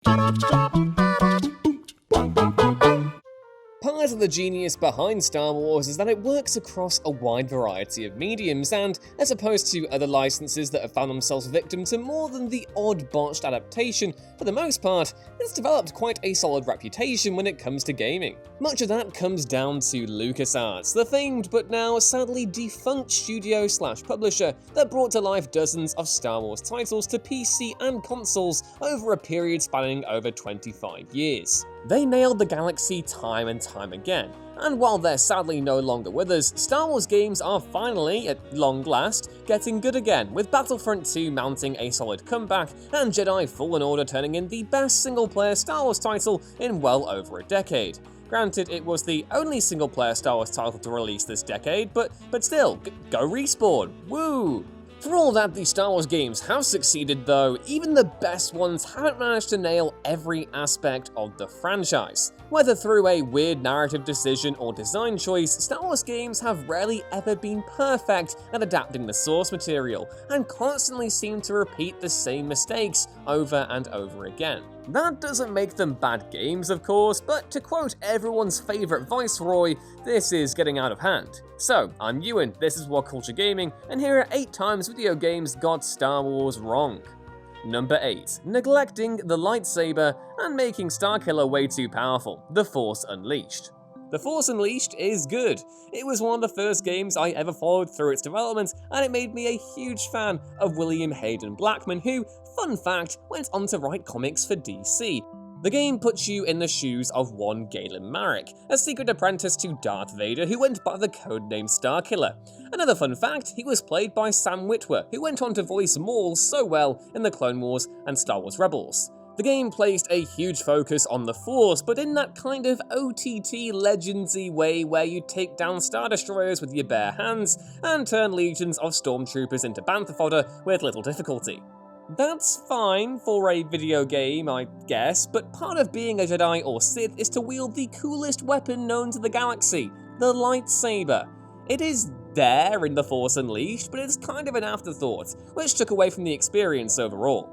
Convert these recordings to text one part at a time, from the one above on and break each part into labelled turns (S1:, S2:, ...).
S1: Part of the genius behind Star Wars is that it works across a wide variety of mediums, and as opposed to other licenses that have found themselves victim to more than the odd botched adaptation, for the most part, it's developed quite a solid reputation when it comes to gaming. Much of that comes down to LucasArts, the famed but now sadly defunct studio/publisher that brought to life dozens of Star Wars titles to PC and consoles over a period spanning over 25 years. They nailed the galaxy time and time again, and while they're sadly no longer with us, Star Wars games are finally, at long last, getting good again, with Battlefront 2 mounting a solid comeback, and Jedi Fallen Order turning in the best single-player Star Wars title in well over a decade. Granted, it was the only single-player Star Wars title to release this decade, but still, go Respawn, woo! For all that the Star Wars games have succeeded though, even the best ones haven't managed to nail every aspect of the franchise. Whether through a weird narrative decision or design choice, Star Wars games have rarely ever been perfect at adapting the source material, and constantly seem to repeat the same mistakes over and over again. That doesn't make them bad games, of course, but to quote everyone's favourite Viceroy, this is getting out of hand. So, I'm Ewan, this is WhatCulture Gaming, and here are 8 times video games got Star Wars wrong. Number 8. Neglecting the lightsaber and making Starkiller way too powerful, The Force Unleashed. The Force Unleashed is good. It was one of the first games I ever followed through its development, and it made me a huge fan of William Hayden Blackman, who, fun fact, went on to write comics for DC. The game puts you in the shoes of one Galen Marek, a secret apprentice to Darth Vader who went by the codename Starkiller. Another fun fact, he was played by Sam Witwer, who went on to voice Maul so well in the Clone Wars and Star Wars Rebels. The game placed a huge focus on the Force, but in that kind of OTT Legends-y way where you take down Star Destroyers with your bare hands and turn legions of stormtroopers into bantha fodder with little difficulty. That's fine for a video game, I guess, but part of being a Jedi or Sith is to wield the coolest weapon known to the galaxy, the lightsaber. It is there in The Force Unleashed, but it's kind of an afterthought, which took away from the experience overall.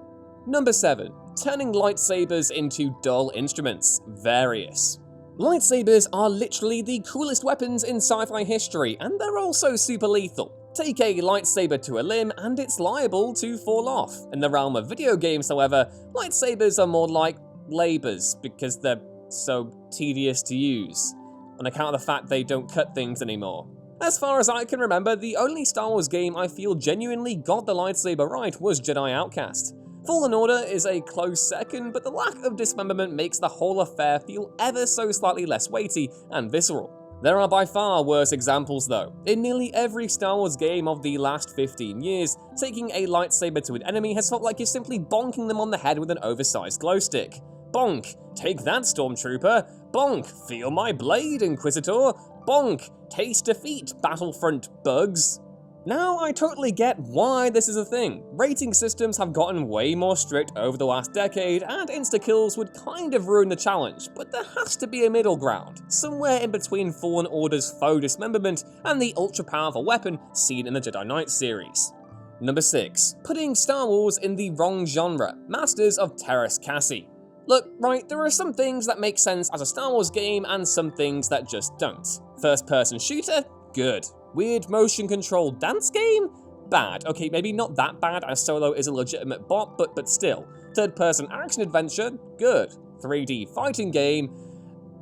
S1: Number 7. Turning lightsabers into dull instruments, Various. Lightsabers are literally the coolest weapons in sci-fi history, and they're also super lethal. Take a lightsaber to a limb and it's liable to fall off. In the realm of video games, however, lightsabers are more like labors because they're so tedious to use, on account of the fact they don't cut things anymore. As far as I can remember, the only Star Wars game I feel genuinely got the lightsaber right was Jedi Outcast. Fallen Order is a close second, but the lack of dismemberment makes the whole affair feel ever so slightly less weighty and visceral. There are by far worse examples though. In nearly every Star Wars game of the last 15 years, taking a lightsaber to an enemy has felt like you're simply bonking them on the head with an oversized glow stick. Bonk! Take that, Stormtrooper! Bonk! Feel my blade, Inquisitor! Bonk! Taste defeat, Battlefront bugs! Now, I totally get why this is a thing. Rating systems have gotten way more strict over the last decade, and insta-kills would kind of ruin the challenge, but there has to be a middle ground, somewhere in between Fallen Order's faux dismemberment and the ultra-powerful weapon seen in the Jedi Knight series. Number 6. Putting Star Wars in the wrong genre, Masters of Tarrasque. Look, right, there are some things that make sense as a Star Wars game and some things that just don't. First-person shooter? Good. Weird motion-controlled dance game? Bad. Okay, maybe not that bad as Solo is a legitimate bot, but still. Third-person action-adventure? Good. 3D fighting game?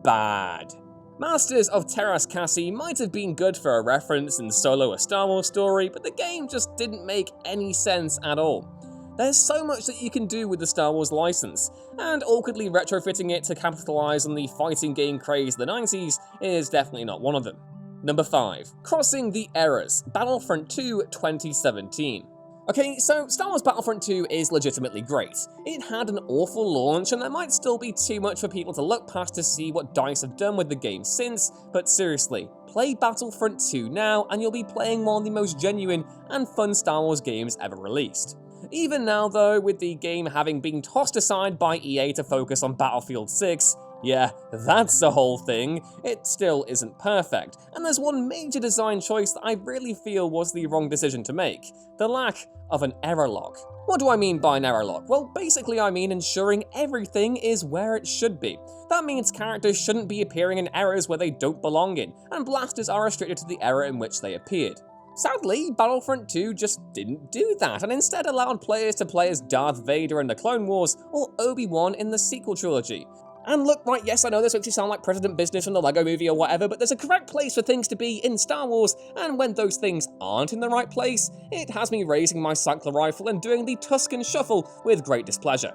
S1: Bad. Masters of Tarrasque might have been good for a reference in Solo a Star Wars story, but the game just didn't make any sense at all. There's so much that you can do with the Star Wars license, and awkwardly retrofitting it to capitalize on the fighting game craze of the 90s is definitely not one of them. Number 5. Crossing the Eras, Battlefront 2 2017. Okay, so Star Wars Battlefront 2 is legitimately great. It had an awful launch, and there might still be too much for people to look past to see what DICE have done with the game since, but seriously, play Battlefront 2 now and you'll be playing one of the most genuine and fun Star Wars games ever released. Even now though, with the game having been tossed aside by EA to focus on Battlefield 6, Yeah, that's the whole thing. It still isn't perfect, and there's one major design choice that I really feel was the wrong decision to make: the lack of an error log. What do I mean by an error log? Well, basically I mean ensuring everything is where it should be. That means characters shouldn't be appearing in errors where they don't belong in, and blasters are restricted to the error in which they appeared. Sadly, Battlefront 2 just didn't do that, and instead allowed players to play as Darth Vader in the Clone Wars or Obi-Wan in the sequel trilogy. And look, right, yes, I know this makes you sound like President Business from the Lego Movie or whatever, but there's a correct place for things to be in Star Wars, and when those things aren't in the right place, it has me raising my cycler rifle and doing the Tusken Shuffle with great displeasure.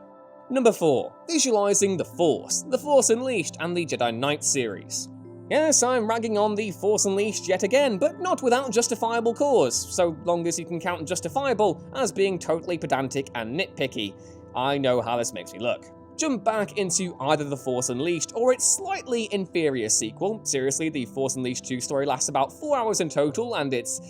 S1: Number 4. Visualizing the Force Unleashed, and the Jedi Knight series. Yes, I'm ragging on the Force Unleashed yet again, but not without justifiable cause, so long as you can count justifiable as being totally pedantic and nitpicky. I know how this makes me look. Jump back into either The Force Unleashed or its slightly inferior sequel. Seriously, The Force Unleashed 2 story lasts about 4 hours in total, and it's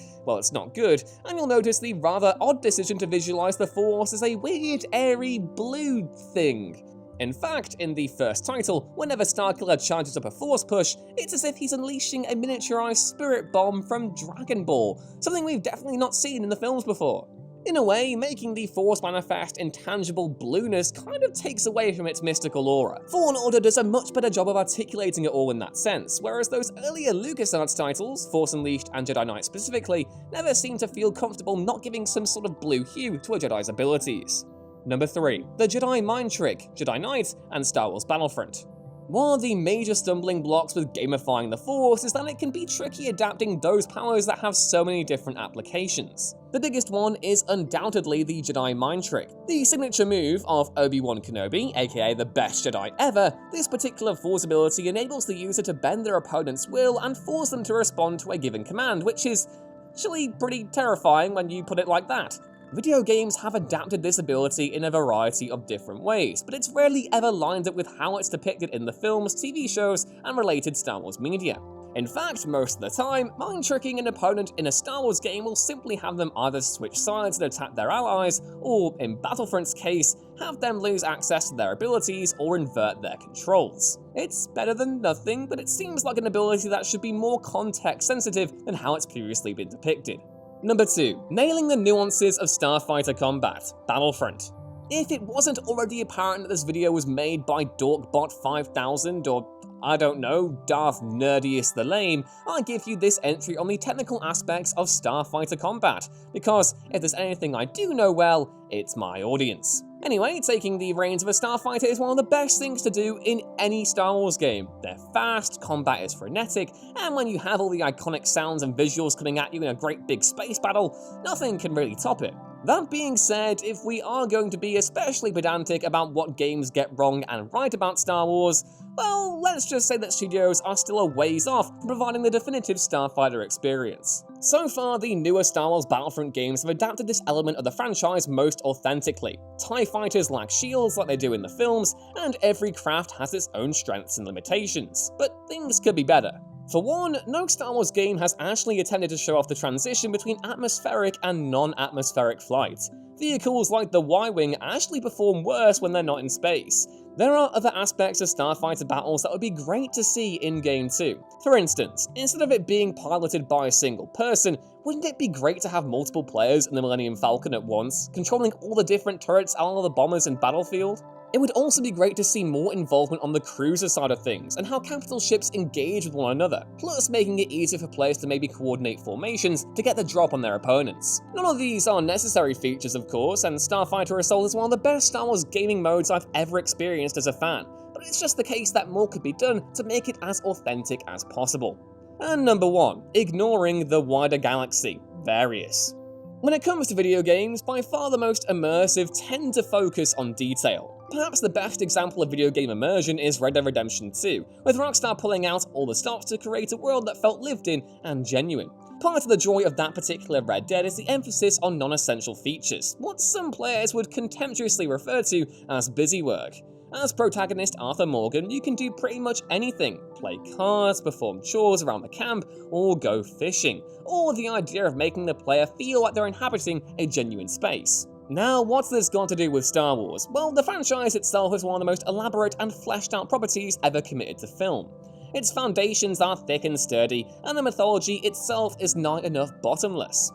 S1: not good, and you'll notice the rather odd decision to visualize the Force as a weird, airy, blue thing. In fact, in the first title, whenever Starkiller charges up a Force push, it's as if he's unleashing a miniaturized spirit bomb from Dragon Ball, something we've definitely not seen in the films before. In a way, making the Force manifest intangible blueness kind of takes away from its mystical aura. Fallen Order does a much better job of articulating it all in that sense, whereas those earlier LucasArts titles, Force Unleashed and Jedi Knight specifically, never seem to feel comfortable not giving some sort of blue hue to a Jedi's abilities. Number 3. The Jedi Mind Trick, Jedi Knight, and Star Wars Battlefront. One of the major stumbling blocks with gamifying the Force is that it can be tricky adapting those powers that have so many different applications. The biggest one is undoubtedly the Jedi Mind Trick. The signature move of Obi-Wan Kenobi, aka the best Jedi ever, this particular Force ability enables the user to bend their opponent's will and force them to respond to a given command, which is actually pretty terrifying when you put it like that. Video games have adapted this ability in a variety of different ways, but it's rarely ever lined up with how it's depicted in the films, TV shows, and related Star Wars media. In fact, most of the time, mind-tricking an opponent in a Star Wars game will simply have them either switch sides and attack their allies, or, in Battlefront's case, have them lose access to their abilities or invert their controls. It's better than nothing, but it seems like an ability that should be more context-sensitive than how it's previously been depicted. Number 2. Nailing the nuances of Starfighter Combat, Battlefront. If it wasn't already apparent that this video was made by DorkBot5000 or, I don't know, Darth Nerdiest the Lame, I give you this entry on the technical aspects of Starfighter Combat, because if there's anything I do know well, it's my audience. Anyway, taking the reins of a starfighter is one of the best things to do in any Star Wars game. They're fast, combat is frenetic, and when you have all the iconic sounds and visuals coming at you in a great big space battle, nothing can really top it. That being said, if we are going to be especially pedantic about what games get wrong and right about Star Wars, well, let's just say that studios are still a ways off from providing the definitive Starfighter experience. So far, the newer Star Wars Battlefront games have adapted this element of the franchise most authentically. TIE fighters lack shields like they do in the films, and every craft has its own strengths and limitations, but things could be better. For one, no Star Wars game has actually attempted to show off the transition between atmospheric and non-atmospheric flight. Vehicles like the Y-Wing actually perform worse when they're not in space. There are other aspects of starfighter battles that would be great to see in-game too. For instance, instead of it being piloted by a single person, wouldn't it be great to have multiple players in the Millennium Falcon at once, controlling all the different turrets and all the bombers in Battlefield? It would also be great to see more involvement on the cruiser side of things, and how capital ships engage with one another, plus making it easier for players to maybe coordinate formations to get the drop on their opponents. None of these are necessary features, of course, and Starfighter Assault is one of the best Star Wars gaming modes I've ever experienced as a fan, but it's just the case that more could be done to make it as authentic as possible. And number 1, ignoring the wider galaxy, various. When it comes to video games, by far the most immersive tend to focus on detail. Perhaps the best example of video game immersion is Red Dead Redemption 2, with Rockstar pulling out all the stops to create a world that felt lived in and genuine. Part of the joy of that particular Red Dead is the emphasis on non-essential features, what some players would contemptuously refer to as busy work. As protagonist Arthur Morgan, you can do pretty much anything: play cards, perform chores around the camp, or go fishing, all with the idea of making the player feel like they're inhabiting a genuine space. Now, what's this got to do with Star Wars? Well, the franchise itself is one of the most elaborate and fleshed out properties ever committed to film. Its foundations are thick and sturdy, and the mythology itself is nigh enough bottomless.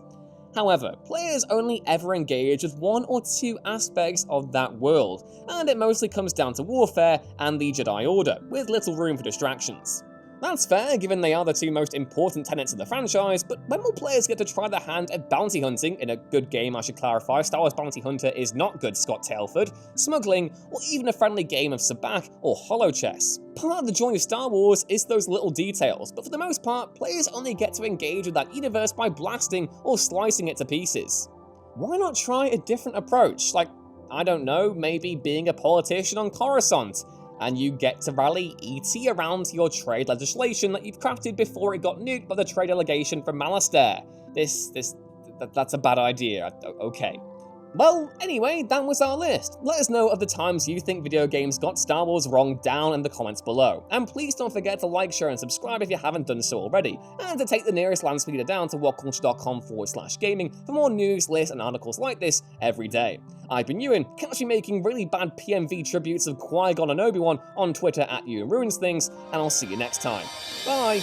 S1: However, players only ever engage with one or two aspects of that world, and it mostly comes down to warfare and the Jedi Order, with little room for distractions. That's fair, given they are the two most important tenets of the franchise, but when will players get to try their hand at bounty hunting in a good game, I should clarify? Star Wars Bounty Hunter is not good, Scott Tailford, smuggling, or even a friendly game of sabacc or holochess. Part of the joy of Star Wars is those little details, but for the most part, players only get to engage with that universe by blasting or slicing it to pieces. Why not try a different approach? Like, I don't know, maybe being a politician on Coruscant, and you get to rally ET around your trade legislation that you've crafted before it got nuked by the trade delegation from Malastair. That's a bad idea. Okay. Well, anyway, that was our list. Let us know of the times you think video games got Star Wars wrong down in the comments below. And please don't forget to like, share, and subscribe if you haven't done so already, and to take the nearest land speeder down to whatculture.com/gaming for more news, lists, and articles like this every day. I've been Ewan, catch me making really bad PMV tributes of Qui-Gon and Obi-Wan on Twitter @EwanRuinsThings, and I'll see you next time. Bye!